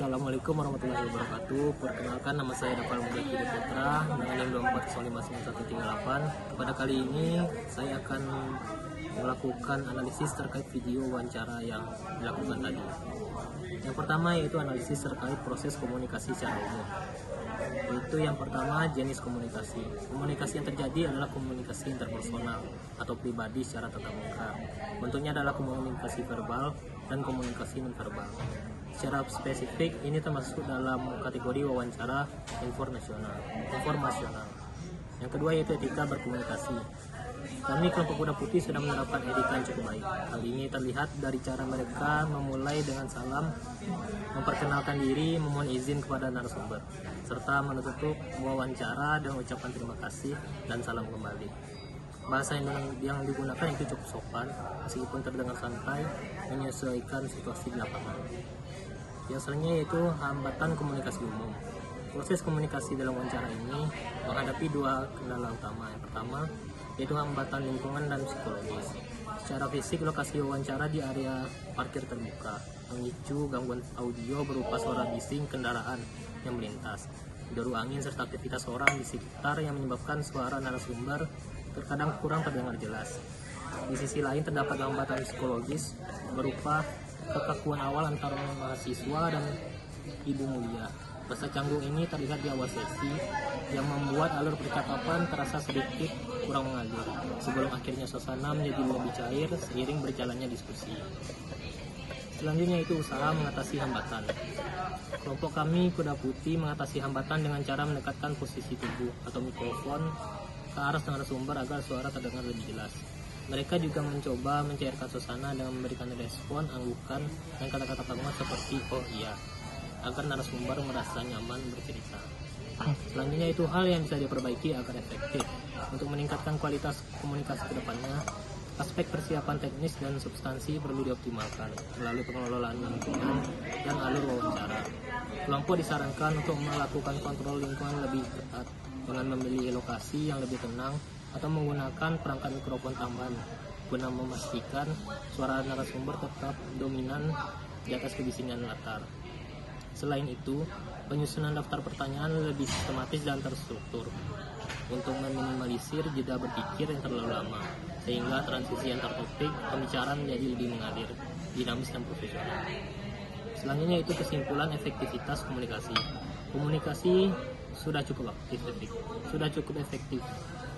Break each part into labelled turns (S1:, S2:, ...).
S1: Assalamualaikum warahmatullahi wabarakatuh. Perkenalkan, nama saya Dafal Mudaki Putra dengan NIM 2405138. Pada kali ini saya akan melakukan analisis terkait video wawancara yang dilakukan tadi. Yang pertama yaitu analisis terkait proses komunikasi secara umum. Yaitu yang pertama, jenis komunikasi. Komunikasi yang terjadi adalah komunikasi interpersonal atau pribadi secara tatap muka. Bentuknya adalah komunikasi verbal dan komunikasi nonverbal. Secara spesifik, ini termasuk dalam kategori wawancara informasional. Yang kedua yaitu etika berkomunikasi. Kami kelompok kuda putih sudah menerapkan etika yang cukup baik. Hal ini terlihat dari cara mereka memulai dengan salam, memperkenalkan diri, memohon izin kepada narasumber, serta menutup wawancara dengan ucapan terima kasih dan salam kembali. Bahasa yang digunakan itu cukup sopan, meskipun terdengar santai, menyesuaikan situasi di lapangan. Yang selanjutnya yaitu hambatan komunikasi umum. Proses komunikasi dalam wawancara ini menghadapi dua kendala utama. Yang pertama yaitu hambatan lingkungan dan psikologis. Secara fisik, lokasi wawancara di area parkir terbuka, memicu gangguan audio berupa suara bising kendaraan yang melintas, deru angin, serta aktivitas orang di sekitar yang menyebabkan suara narasumber terkadang kurang terdengar jelas. Di sisi lain, terdapat hambatan psikologis berupa kekakuan awal antara mahasiswa dan ibu mulia. Rasa canggung ini terlihat di awal sesi yang membuat alur percakapan terasa sedikit kurang mengalir, sebelum akhirnya suasana menjadi lebih cair seiring berjalannya diskusi. Selanjutnya itu usaha mengatasi hambatan. Kelompok kami kuda putih mengatasi hambatan dengan cara mendekatkan posisi tubuh atau mikrofon ke arah narasumber agar suara terdengar lebih jelas. Mereka juga mencoba mencairkan suasana dengan memberikan respon, anggukan, dan kata-kata penguat seperti "oh iya", agar narasumber merasa nyaman bercerita. Selanjutnya itu hal yang bisa diperbaiki agar efektif. Untuk meningkatkan kualitas komunikasi ke depannya, aspek persiapan teknis dan substansi perlu dioptimalkan melalui pengelolaan lingkungan dan alur wawancara. Kelompok disarankan untuk melakukan kontrol lingkungan lebih ketat dengan memilih lokasi yang lebih tenang atau menggunakan perangkat mikrofon tambahan guna memastikan suara narasumber tetap dominan di atas kebisingan latar. Selain itu, penyusunan daftar pertanyaan lebih sistematis dan terstruktur untuk meminimalisir jeda berpikir yang terlalu lama, sehingga transisi antar topik pembicaraan menjadi lebih mengalir, dinamis dan profesional. Selanjutnya itu kesimpulan efektivitas komunikasi. Komunikasi sudah cukup efektif.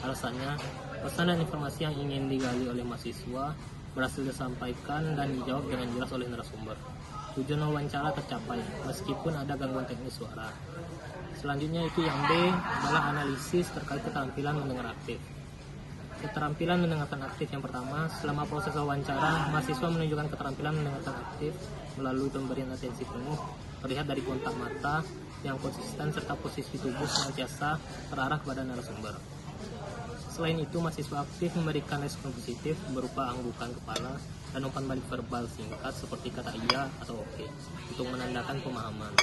S1: Alasannya, pesan dan informasi yang ingin digali oleh mahasiswa berhasil disampaikan dan dijawab dengan jelas oleh narasumber. Tujuan wawancara tercapai meskipun ada gangguan teknis suara. Selanjutnya itu yang B adalah analisis terkait keterampilan mendengar aktif. Keterampilan mendengarkan aktif yang pertama, selama proses wawancara, mahasiswa menunjukkan keterampilan mendengarkan aktif melalui pemberian atensi penuh, terlihat dari kontak mata yang konsisten serta posisi tubuh senantiasa terarah kepada narasumber. Selain itu, mahasiswa aktif memberikan respon positif berupa anggukan kepala dan umpan balik verbal singkat seperti kata iya atau oke untuk menandakan pemahaman.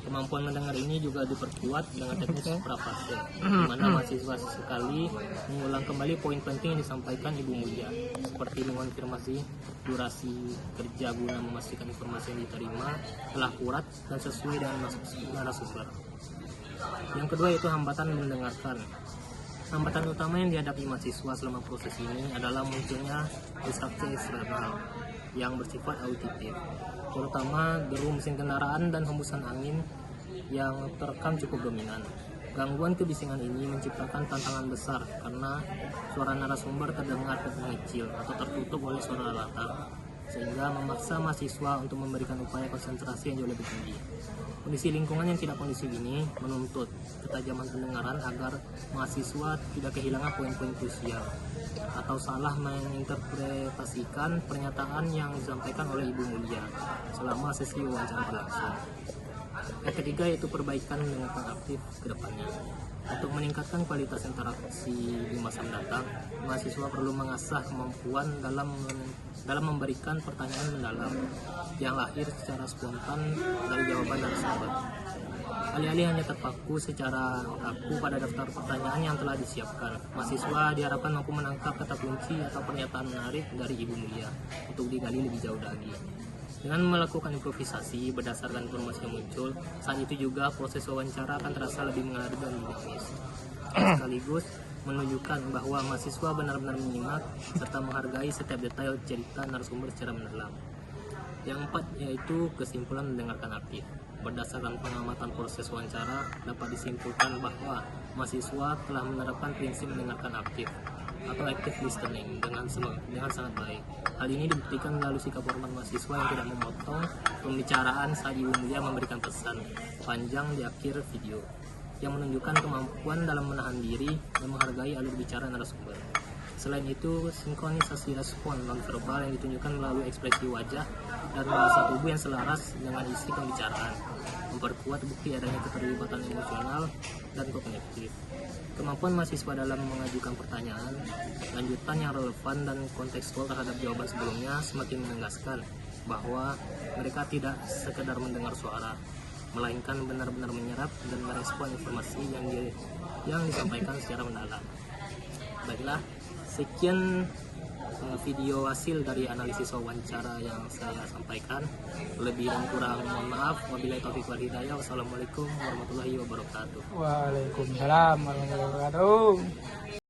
S1: Kemampuan mendengar ini juga diperkuat dengan teknis prafase, di mana mahasiswa sekali mengulang kembali poin penting yang disampaikan ibu mulia, seperti mengonfirmasi durasi kerja guna memastikan informasi yang diterima telah akurat dan sesuai dengan narasumber. Yang kedua yaitu hambatan mendengarkan. Hambatan utama yang dihadapi mahasiswa selama proses ini adalah munculnya distraksi eksternal yang bersifat auditif, terutama deru mesin kendaraan dan hembusan angin yang terekam cukup dominan. Gangguan kebisingan ini menciptakan tantangan besar karena suara narasumber terdengar mengecil atau tertutup oleh suara latar, sehingga memaksa mahasiswa untuk memberikan upaya konsentrasi yang jauh lebih tinggi. Kondisi lingkungan yang tidak kondusif ini menuntut ketajaman pendengaran agar mahasiswa tidak kehilangan poin-poin krusial atau salah menginterpretasikan pernyataan yang disampaikan oleh ibu mulia selama sesi wawancara berlangsung. Yang ketiga yaitu perbaikan mendengarkan aktif ke depannya. Untuk meningkatkan kualitas interaksi di masa mendatang, mahasiswa perlu mengasah kemampuan dalam memberikan pertanyaan mendalam yang lahir secara spontan dari jawaban narasumber. Alih-alih hanya terpaku secara kaku pada daftar pertanyaan yang telah disiapkan, mahasiswa diharapkan mampu menangkap kata kunci atau pernyataan menarik dari ibu mulia untuk digali lebih jauh lagi. Dengan melakukan improvisasi berdasarkan informasi yang muncul, saat itu juga proses wawancara akan terasa lebih mengalir dan dinamis. Sekaligus menunjukkan bahwa mahasiswa benar-benar menyimak serta menghargai setiap detail cerita narasumber secara mendalam. Yang keempat yaitu kesimpulan mendengarkan aktif. Berdasarkan pengamatan proses wawancara, dapat disimpulkan bahwa mahasiswa telah menerapkan prinsip mendengarkan aktif atau active listening dengan sangat baik. Hal ini dibuktikan melalui sikap hormat mahasiswa yang tidak memotong pembicaraan saat Ibu Mulia memberikan pesan panjang di akhir video, yang menunjukkan kemampuan dalam menahan diri dan menghargai alur bicara narasumber. Selain itu, sinkronisasi respon nonverbal yang ditunjukkan melalui ekspresi wajah dan bahasa tubuh yang selaras dengan isi pembicaraan, memperkuat bukti adanya keterlibatan emosional dan kognitif. Kemampuan mahasiswa dalam mengajukan pertanyaan, lanjutan yang relevan dan kontekstual terhadap jawaban sebelumnya semakin menegaskan bahwa mereka tidak sekedar mendengar suara, melainkan benar-benar menyerap dan merespon informasi yang disampaikan secara mendalam. Baiklah, sekian video hasil dari analisis wawancara yang saya sampaikan. Lebih dan kurang mohon maaf. Wabillahi taufiq wal hidayah. Wassalamualaikum warahmatullahi wabarakatuh.
S2: Waalaikumsalam warahmatullahi wabarakatuh.